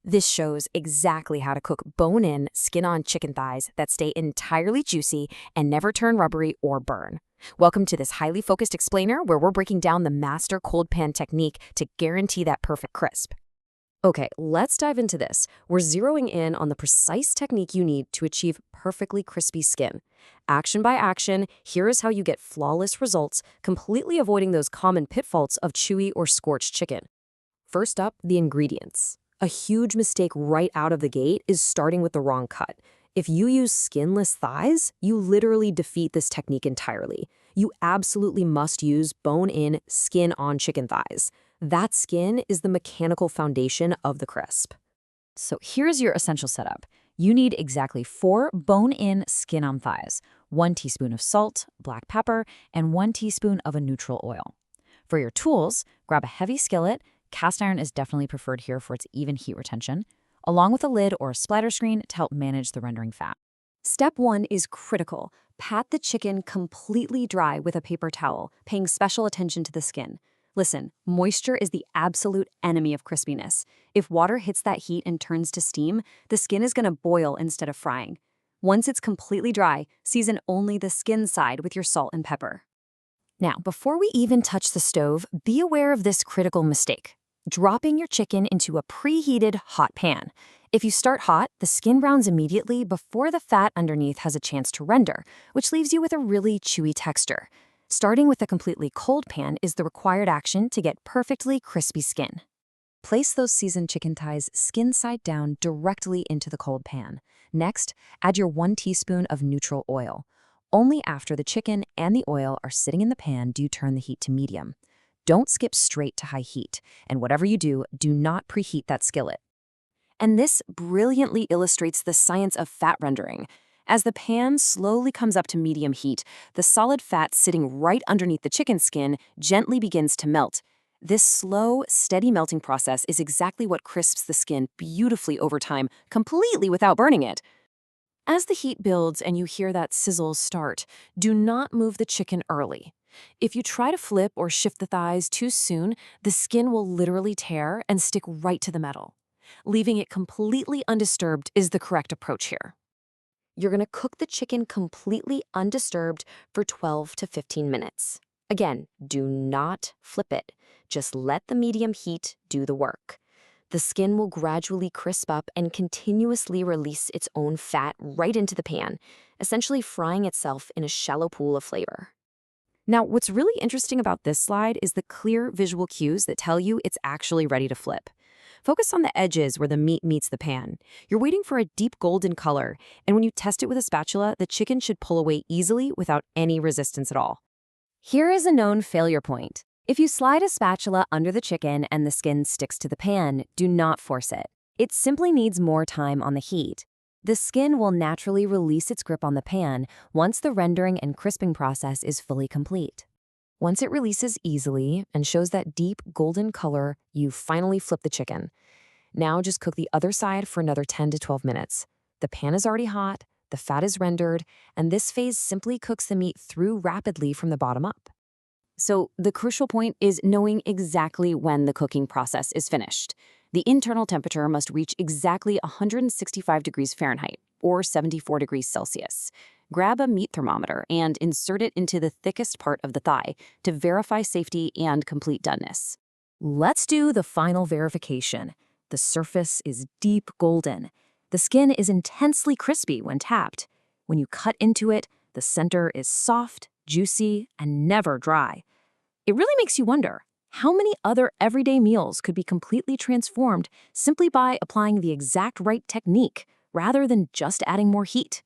This shows exactly how to cook bone-in, skin-on chicken thighs that stay entirely juicy and never turn rubbery or burn. Welcome to this highly focused explainer where we're breaking down the master cold pan technique to guarantee that perfect crisp. Okay, let's dive into this. We're zeroing in on the precise technique you need to achieve perfectly crispy skin. Action by action, here is how you get flawless results, completely avoiding those common pitfalls of chewy or scorched chicken. First up, the ingredients. A huge mistake right out of the gate is starting with the wrong cut. If you use skinless thighs, you literally defeat this technique entirely. You absolutely must use bone-in, skin-on chicken thighs. That skin is the mechanical foundation of the crisp. So here's your essential setup. You need exactly 4 bone-in skin-on thighs, 1 teaspoon of salt, black pepper, and 1 teaspoon of a neutral oil. For your tools, grab a heavy skillet. Cast iron is definitely preferred here for its even heat retention, along with a lid or a splatter screen to help manage the rendering fat. Step 1 is critical. Pat the chicken completely dry with a paper towel, paying special attention to the skin. Listen, moisture is the absolute enemy of crispiness. If water hits that heat and turns to steam, the skin is going to boil instead of frying. Once it's completely dry, season only the skin side with your salt and pepper. Now, before we even touch the stove, be aware of this critical mistake: dropping your chicken into a preheated hot pan. If you start hot, the skin browns immediately before the fat underneath has a chance to render, which leaves you with a really chewy texture. Starting with a completely cold pan is the required action to get perfectly crispy skin. Place those seasoned chicken thighs skin side down directly into the cold pan. Next, add your 1 teaspoon of neutral oil. Only after the chicken and the oil are sitting in the pan do you turn the heat to medium. Don't skip straight to high heat, and whatever you do not preheat that skillet. And this brilliantly illustrates the science of fat rendering. As the pan slowly comes up to medium heat, the solid fat sitting right underneath the chicken skin gently begins to melt. This slow, steady melting process is exactly what crisps the skin beautifully over time, completely without burning it. As the heat builds and you hear that sizzle start, do not move the chicken early. If you try to flip or shift the thighs too soon, the skin will literally tear and stick right to the metal. Leaving it completely undisturbed is the correct approach here. You're going to cook the chicken completely undisturbed for 12 to 15 minutes. Again, do not flip it. Just let the medium heat do the work. The skin will gradually crisp up and continuously release its own fat right into the pan, essentially frying itself in a shallow pool of flavor. Now, what's really interesting about this slide is the clear visual cues that tell you it's actually ready to flip. Focus on the edges where the meat meets the pan. You're waiting for a deep golden color, and when you test it with a spatula, the chicken should pull away easily without any resistance at all. Here is a known failure point. If you slide a spatula under the chicken and the skin sticks to the pan, do not force it. It simply needs more time on the heat. The skin will naturally release its grip on the pan once the rendering and crisping process is fully complete. Once it releases easily and shows that deep golden color, you finally flip the chicken. Now just cook the other side for another 10 to 12 minutes. The pan is already hot, the fat is rendered, and this phase simply cooks the meat through rapidly from the bottom up. So the crucial point is knowing exactly when the cooking process is finished. The internal temperature must reach exactly 165 degrees Fahrenheit, or 74 degrees Celsius. Grab a meat thermometer and insert it into the thickest part of the thigh to verify safety and complete doneness. Let's do the final verification. The surface is deep golden. The skin is intensely crispy when tapped. When you cut into it, the center is soft, juicy, and never dry. It really makes you wonder, how many other everyday meals could be completely transformed simply by applying the exact right technique rather than just adding more heat?